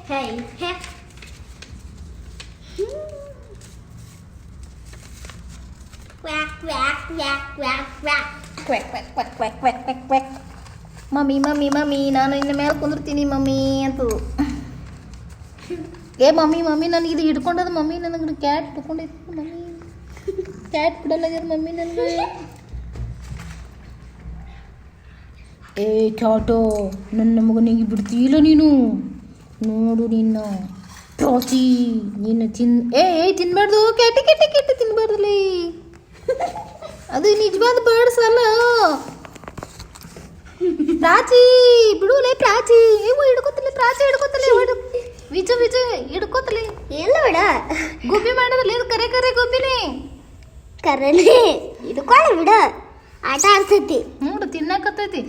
ಹೇ hey quack quack quack quack quack quack quack quack quack quack quack quack. Mummy mummy mummy ನಾನು ಇನ್ನು ಮೇಲೆ ಕುಂದಿರ್ತೀನಿ mummy ಅಂತು. ಏ mummy mummy ನನಗೆ ಇದು ಹಿಡ್ಕೊಂಡದ ಮಮ್ಮಿ, ನನಗೆ ಕ್ಯಾಟ್ ಹಿಡ್ಕೊಂಡೈತಿ ಮಮ್ಮಿ, ಕ್ಯಾಟ್ ಬಿಡಲ್ಲಾಗ್ಯದ ಮಮ್ಮಿ ನನಗೆ. ಏ ಕ್ಯಾಟೋ ನನ್ನ ಮಗನಿಗೆ ಬಿಡ್ತೀಲ್ಲ ನೀನು, ನೋಡು ನಿನ್ನ ಪ್ರೋಚಿ ನೀನು ತಿನ್ಬಾರ್ದು, ಕೆಟ್ಟ ಕೆಟ್ಟ ಕೆಟ್ಟ ತಿನ್ಬಾರ್ದಲ್ಲಿ, ಅದು ನಿಜವಾದ ಬರ್ಡ್ಸ್ ಅಲ್ಲ. ಪ್ರಾಚಿ ಬಿಡುಲೇ ಪ್ರಾಚಿ, ಹಿಡ್ಕೊತಲೆ ಪ್ರಾಚಿ ಹಿಡ್ಕೊತಲೆ, ವಿಜು ವಿಜು ಹಿಡ್ಕೊತಲೆ. ಎಲ್ಲ ಬೇಡ, ಗುಬ್ಬಿ ಮಾಡೋದಲ್ಲ ಇದು, ಕರೆ ಕರೆ ಗುಬ್ಬಿನೇ ಕರೆನೇ ಹಿಡ್ಕೊಳ್ಳ ಬಿಡ, ಆಟ ಆಡ್ತೈತಿ ನೋಡು ತಿನ್ನಕತ್ತೈತಿ.